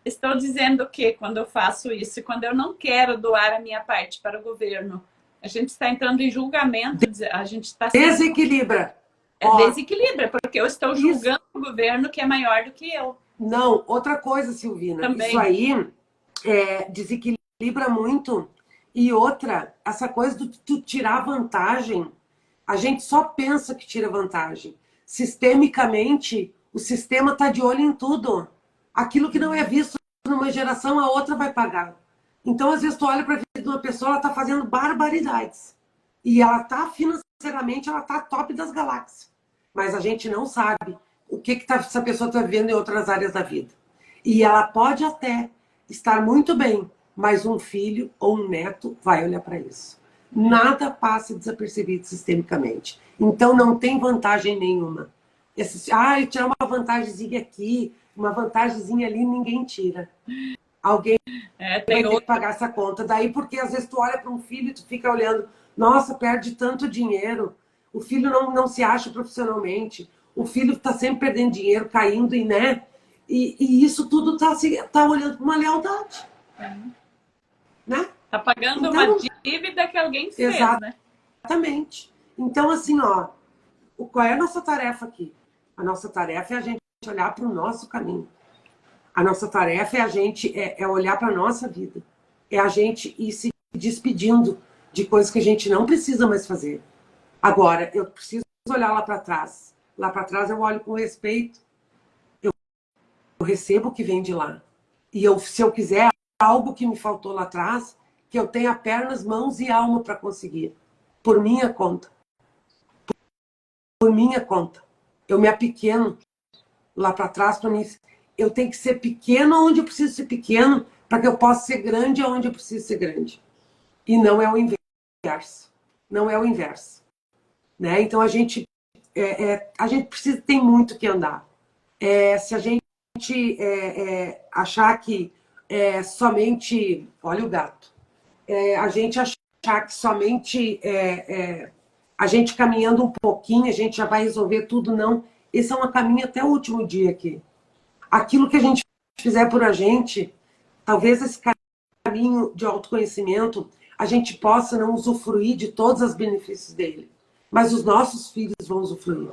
Estou dizendo que quando eu faço isso, quando eu não quero doar a minha parte para o governo, a gente está entrando em julgamento, a gente está sendo Desequilibra. desequilíbrio, porque eu estou Isso. julgando o governo que é maior do que eu. Não, outra coisa, Silvina, isso Também. aí desequilibra muito. E outra, essa coisa de tu tirar vantagem, a gente só pensa que tira vantagem. Sistemicamente, o sistema está de olho em tudo. Aquilo que não é visto numa geração, a outra vai pagar. Então, às vezes, tu olha para a vida de uma pessoa, ela está fazendo barbaridades. E ela está, financeiramente, ela está top das galáxias. Mas a gente não sabe o que essa pessoa está vivendo em outras áreas da vida. E ela pode até estar muito bem, mas um filho ou um neto vai olhar para isso. Nada passa desapercebido sistemicamente. Então não tem vantagem nenhuma. Eu tirar uma vantagemzinha aqui, uma vantagemzinha ali, ninguém tira. Alguém vai ter que pagar essa conta. Daí, porque às vezes tu olha para um filho e tu fica olhando, nossa, perde tanto dinheiro. O filho não se acha profissionalmente. O filho está sempre perdendo dinheiro, caindo, né? E isso tudo tá olhando para uma lealdade. Né? Tá pagando uma Então, dívida que alguém fez, né? exatamente. Então, assim, ó, qual é a nossa tarefa aqui? A nossa tarefa é a gente olhar para o nosso caminho. A nossa tarefa é a gente olhar para a nossa vida. É a gente ir se despedindo de coisas que a gente não precisa mais fazer. Agora, eu preciso olhar lá para trás. Lá para trás eu olho com respeito. Eu recebo o que vem de lá. E se eu quiser algo que me faltou lá atrás, que eu tenha pernas, mãos e alma para conseguir. Por minha conta. Por minha conta. Eu me apequeno lá para trás para mim. Eu tenho que ser pequeno onde eu preciso ser pequeno para que eu possa ser grande onde eu preciso ser grande. E não é o inverso. Não é o inverso. Né? Então a gente precisa, tem muito que andar. Se a gente achar que somente, olha o gato, a gente achar que somente a gente caminhando um pouquinho, a gente já vai resolver tudo, não. Esse é um caminho até o último dia aqui. Aquilo que a gente fizer por a gente, talvez esse caminho de autoconhecimento, a gente possa não usufruir de todos os benefícios dele, mas os nossos filhos vão usufruir.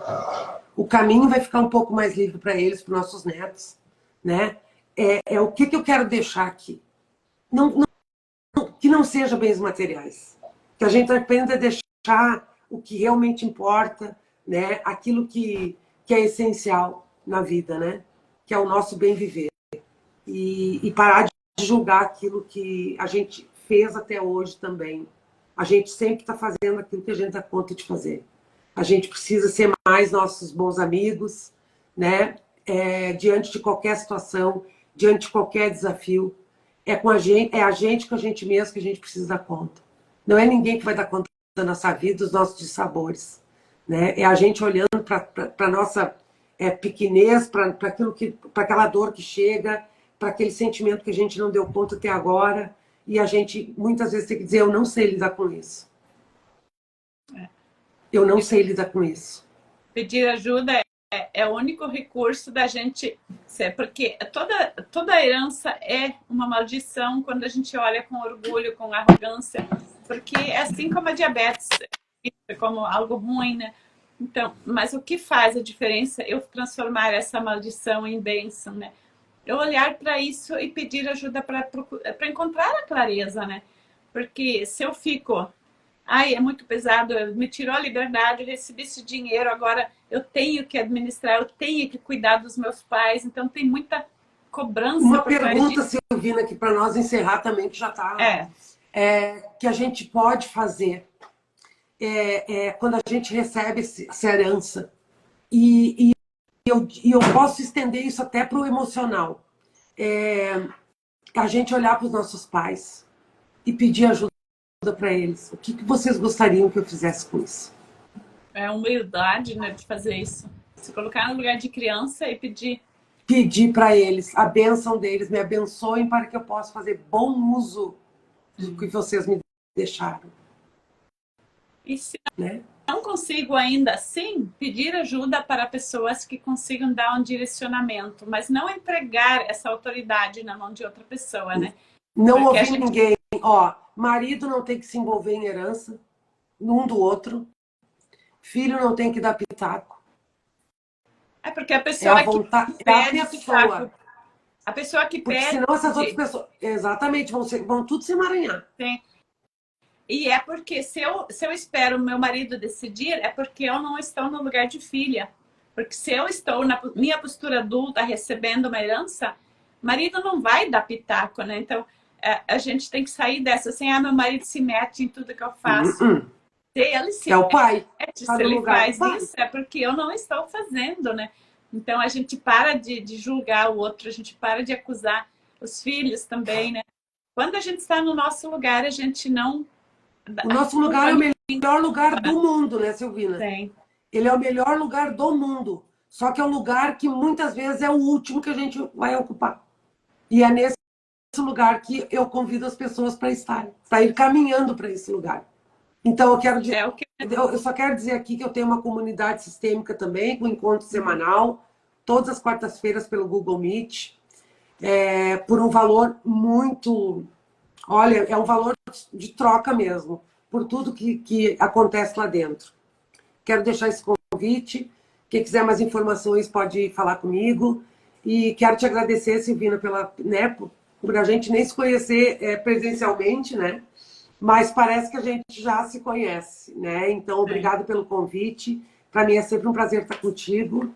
O caminho vai ficar um pouco mais livre para eles, para os nossos netos, né? O que eu quero deixar aqui? Que não seja bens materiais. Que a gente aprenda a deixar o que realmente importa, né? Aquilo que é essencial na vida, né? Que é o nosso bem viver. E parar de julgar aquilo que a gente fez até hoje também. A gente sempre está fazendo aquilo que a gente dá conta de fazer. A gente precisa ser mais nossos bons amigos, né? Diante de qualquer situação, diante de qualquer desafio. É a gente com a gente mesmo que a gente precisa dar conta. Não é ninguém que vai dar conta da nossa vida, dos nossos dissabores. Né? É a gente olhando para a nossa pequenez, para aquela dor que chega, para aquele sentimento que a gente não deu conta até agora, e a gente muitas vezes tem que dizer, eu não sei lidar com isso. Eu não sei lidar com isso. Pedir ajuda é o único recurso da gente ser, porque toda herança é uma maldição quando a gente olha com orgulho, com arrogância, porque é assim como a diabetes, como algo ruim, né? Então, mas o que faz a diferença? Eu transformar essa maldição em bênção, né? Eu olhar para isso e pedir ajuda para encontrar a clareza, né? Porque se eu fico, ai, é muito pesado, me tirou a liberdade, eu recebi esse dinheiro, agora eu tenho que administrar, eu tenho que cuidar dos meus pais, então tem muita cobrança. Uma pergunta, Silvina, aqui para nós encerrar também, que já está. Que a gente pode fazer quando a gente recebe essa herança. E eu posso estender isso até para o emocional. A gente olhar para os nossos pais e pedir ajuda para eles. O que vocês gostariam que eu fizesse com isso? É humildade, né, de fazer isso. Se colocar no lugar de criança e pedir. Pedir para eles a bênção deles, me abençoem para que eu possa fazer bom uso do que vocês me deixaram. E se não consigo ainda assim, pedir ajuda para pessoas que consigam dar um direcionamento, mas não entregar essa autoridade na mão de outra pessoa, né? Não ouvir ninguém. Ó, marido não tem que se envolver em herança um do outro. Filho não tem que dar pitaco. É porque a pessoa que pede a pessoa. A pessoa que porque pede. Senão essas outras pessoas. Exatamente, vão tudo se emaranhar. Sim. E é porque se eu espero o meu marido decidir, é porque eu não estou no lugar de filha. Porque se eu estou na minha postura adulta recebendo uma herança, marido não vai dar pitaco, né? Então, a gente tem que sair dessa assim, meu marido se mete em tudo que eu faço. Se ele se o pai. mete, se ele faz isso, é porque eu não estou fazendo, né? Então, a gente para de julgar o outro, a gente para de acusar os filhos também, né? Quando a gente está no nosso lugar, a gente não... O nosso lugar é o melhor lugar do mundo, né, Silvina? Sim. Ele é o melhor lugar do mundo. Só que é um lugar que muitas vezes é o último que a gente vai ocupar. E é nesse lugar que eu convido as pessoas para estar, para ir caminhando para esse lugar. Então, eu quero dizer, eu só quero dizer aqui que eu tenho uma comunidade sistêmica também, com encontro semanal, todas as quartas-feiras pelo Google Meet, por um valor muito Olha, é um valor de troca mesmo, por tudo que acontece lá dentro. Quero deixar esse convite. Quem quiser mais informações pode falar comigo. E quero te agradecer, Silvina, por a gente nem se conhecer presencialmente, né? Mas parece que a gente já se conhece, né? Então, obrigado pelo convite. Para mim é sempre um prazer estar contigo,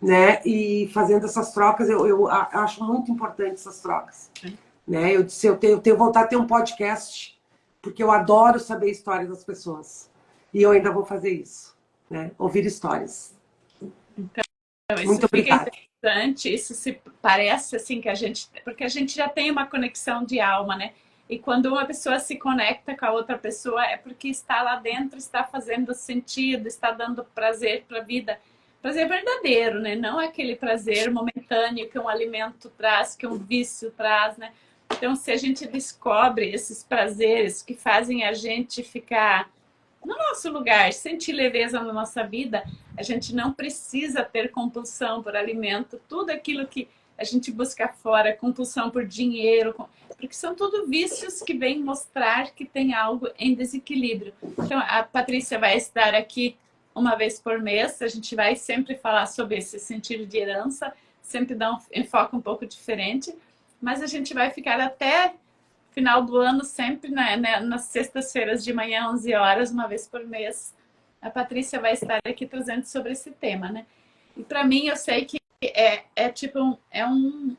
né? E fazendo essas trocas, eu acho muito importante essas trocas. Né? Eu disse, eu tenho vontade de ter um podcast, porque eu adoro saber a história das pessoas. E eu ainda vou fazer isso, né? Ouvir histórias. Então, isso Muito fica obrigada. interessante, isso se parece assim que a gente, porque a gente já tem uma conexão de alma, né? E quando uma pessoa se conecta com a outra pessoa é porque está lá dentro, está fazendo sentido, está dando prazer para a vida. Prazer verdadeiro, né? Não aquele prazer momentâneo que um alimento traz, que um vício traz, né? Então, se a gente descobre esses prazeres que fazem a gente ficar no nosso lugar, sentir leveza na nossa vida, a gente não precisa ter compulsão por alimento, tudo aquilo que a gente busca fora, compulsão por dinheiro, porque são tudo vícios que vêm mostrar que tem algo em desequilíbrio. Então, a Patrícia vai estar aqui uma vez por mês, a gente vai sempre falar sobre esse sentido de herança, sempre dar um enfoque um pouco diferente, mas a gente vai ficar até final do ano, sempre nas sextas-feiras de manhã, 11 horas, uma vez por mês. A Patrícia vai estar aqui trazendo sobre esse tema, né? E para mim, eu sei que tipo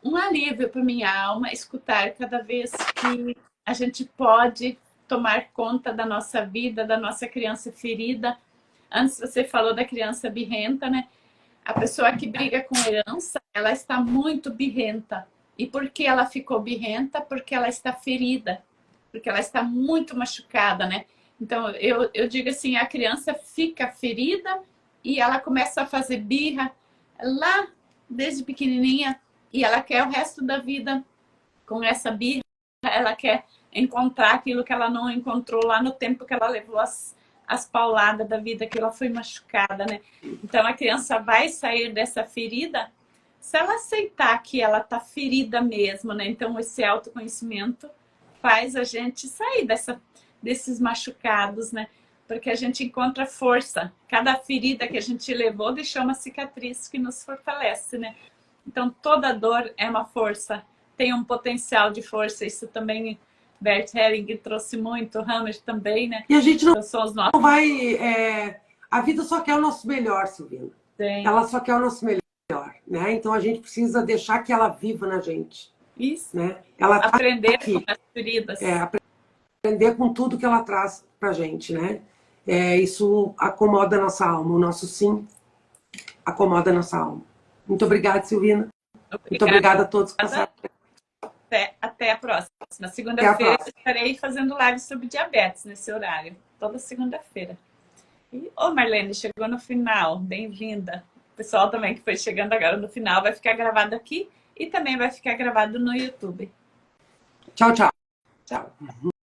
um alívio para minha alma escutar cada vez que a gente pode tomar conta da nossa vida, da nossa criança ferida. Antes você falou da criança birrenta, né? A pessoa que briga com herança, ela está muito birrenta. E por que ela ficou birrenta? Porque ela está ferida, porque ela está muito machucada, né? Então, eu digo assim, a criança fica ferida e ela começa a fazer birra lá desde pequenininha e ela quer o resto da vida com essa birra, ela quer encontrar aquilo que ela não encontrou lá no tempo que ela levou as pauladas da vida, que ela foi machucada, né? Então a criança vai sair dessa ferida se ela aceitar que ela tá ferida mesmo, né? Então esse autoconhecimento faz a gente sair desses machucados, né? Porque a gente encontra força. Cada ferida que a gente levou deixou uma cicatriz que nos fortalece, né? Então toda dor é uma força, tem um potencial de força. Isso também Bert Helling trouxe muito, Hammer também, né? E a gente Então, são os nossos. não vai... A vida só quer o nosso melhor, Silvina. Tem. Ela só quer o nosso melhor, né? Então a gente precisa deixar que ela viva na gente. Isso. Né? Ela tá aprender aqui. com as feridas. Aprender com tudo que ela traz pra gente, né? Isso acomoda a nossa alma. O nosso sim acomoda a nossa alma. Muito obrigada, Silvina. Muito obrigada a todos que passaram. Até a próxima. Na segunda-feira eu estarei fazendo live sobre diabetes nesse horário. Toda segunda-feira. E, Marlene, chegou no final. Bem-vinda. O pessoal também que foi chegando agora no final vai ficar gravado aqui e também vai ficar gravado no YouTube. Tchau, tchau. Tchau.